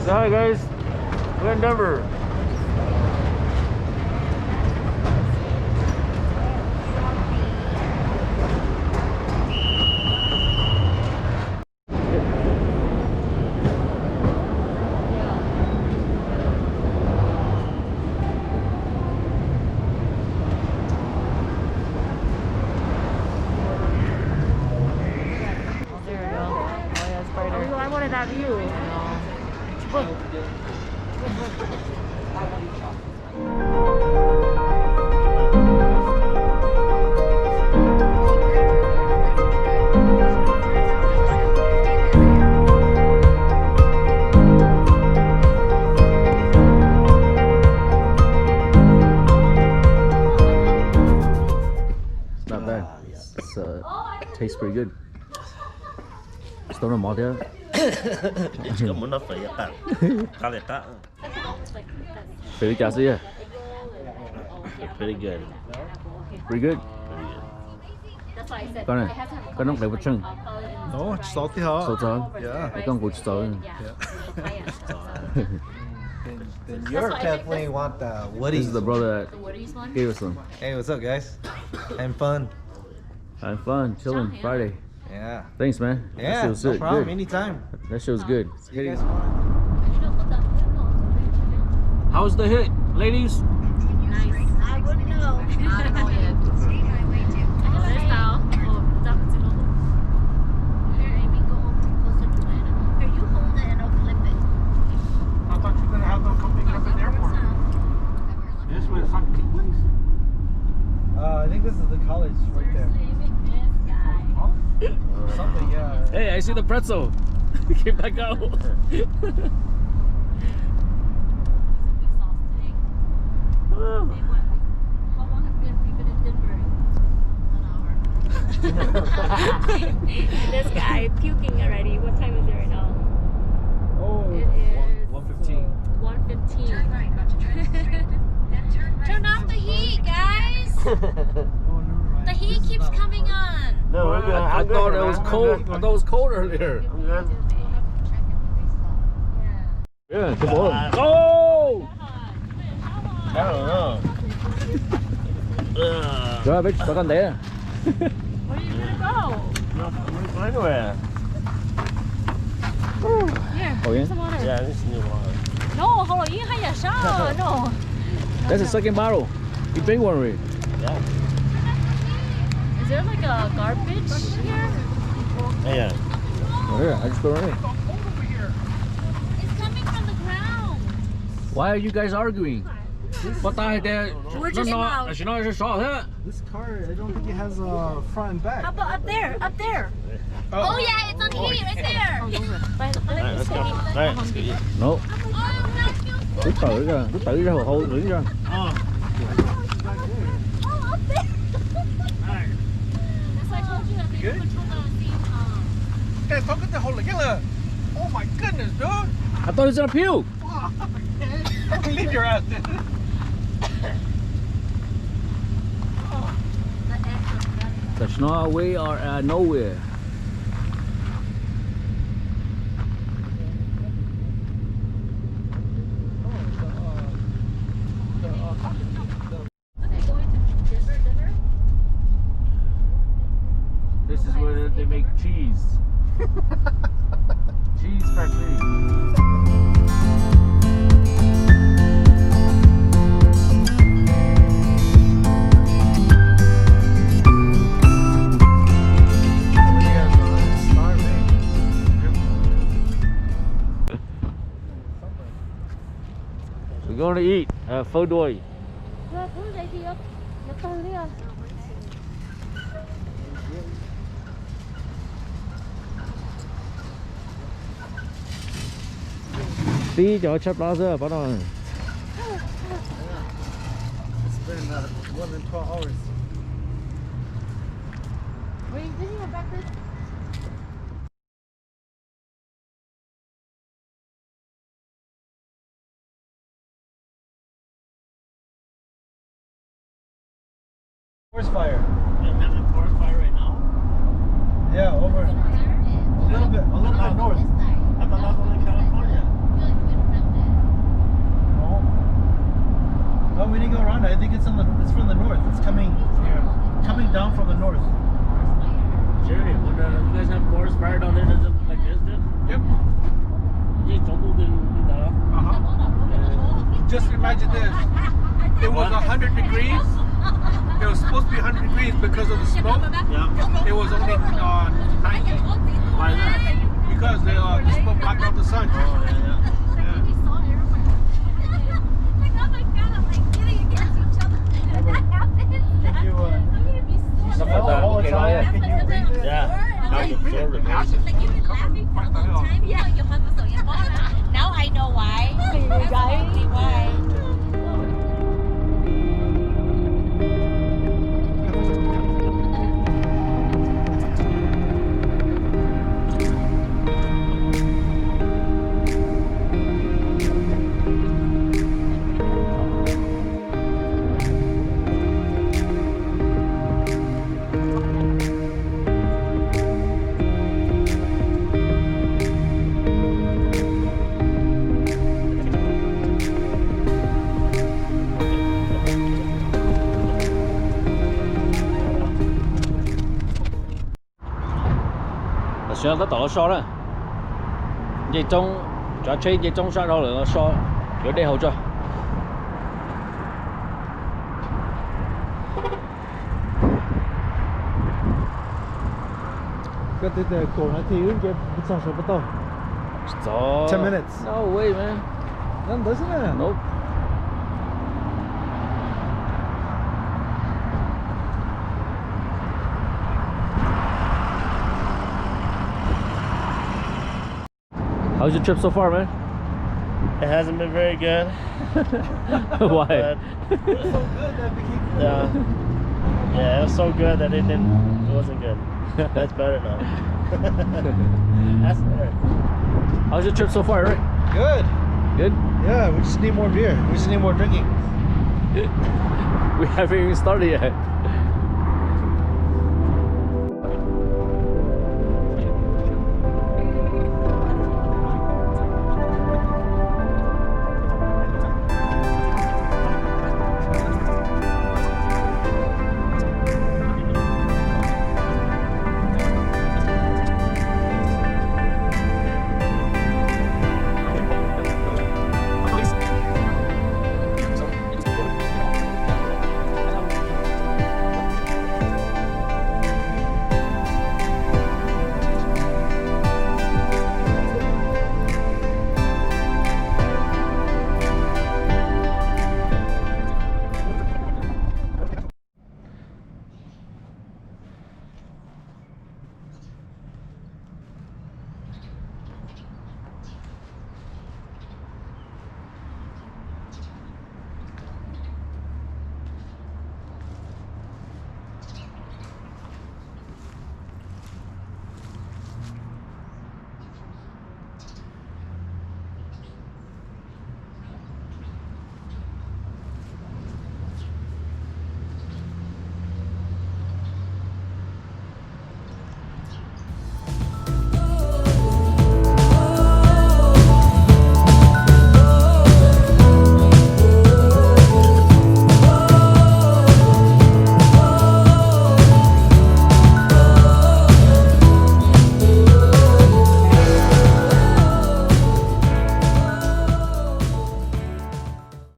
hi guys, we're in Denver. That view. It's not bad. It's tastes pretty good. Still no more there. Pretty gassy, yeah. Pretty good. Pretty good. Con này, con nóng phải bột chưng. No, it's salty hot. Salty hot. Yeah. I can't go to store. Then you definitely want the Woodies. This is the brother that gave us some. Hey, what's up, guys? Having fun. Having fun, chilling, Friday. Yeah. Thanks, man. Yeah, that no problem. good. Anytime. That shit was good. You guys want? How's the hit, ladies? Nice. I wouldn't know. I don't know yet. There's how. Here, Amy, go closer to Lana. Here, you hold it and I'll flip it. I thought you were going to have them come pick it up at the airport. This way, it's like 2 weeks. I think this is the college right there. Something, yeah. Hey, I see the pretzel. Get back out. How long have we been in Denver? 1 hour. This guy puking already. What time is it right now? Oh, It is 1:15. 1:15. Turn right, got to turn off the heat, guys. The heat keeps coming on. No, we're good. I thought it was cold. I thought it was cold earlier. I'm good. Yeah, come on. Oh! I don't know. Rồi, biết sao con té. Where are you gonna go? No, I'm going anywhere. Here, Oh, yeah? some water. Yeah, this is new water. No, hold on. You have your shower. No. That's the second bottle. You drink one already. Yeah. Is there like a garbage here? Yeah. Oh, here, I just put it in. It's coming from the ground. Why are you guys arguing? What the heck? We're just out. This car, I don't think it has a front and back. How about up there? Up there. Oh, yeah, it's on heat right there. Alright, let's go. Alright, let's go. No. Oh, that's you. Cứ tự ra hồi lưỡi ra. Oh. Oh, up there. That's why I told you that they put you on the same. Hey, don't get the whole together. Oh my goodness, dude. I thought it was gonna puke. Leave your ass, dude. That's not we are nowhere. This is where they make cheese. Cheese factory. We're going to eat phô đuôi. Tí cho chắp đó giờ bắt đầu. It's been more than 12 hours. Were you busy with breakfast? Forest fire. You're having a forest fire right now? Yeah, over. A little bit north. I thought that was only California. north. It's coming down from the north. Jerry, when you guys have forest fire down there, does it look like this, dude? Yep. Just imagine this. It was 100 degrees. It was supposed to be 100 degrees because of the smoke. Yeah. It was only 90. Why is that? Because the smoke blocked out the sun. Oh, yeah. Stuff like that. Okay, not yet. Can you read it? Yeah. Now you absorb it. Now I know why. That's exactly why. Sửa tới tỏ xóa đó. Dây trong, trả chơi dây trong sát đâu là xóa, kiểu đây hậu cho. Got the corner to you. Get some sort So 10 minutes. No way, man. None, doesn't it? Nope. How's your trip so far, man? It hasn't been very good. Why? But, So good that became yeah. Yeah, it was so good that it wasn't good. That's better now. That's better. How's your trip so far, right? good. Good? Yeah, we just need more beer. We just need more drinking. We haven't even started yet.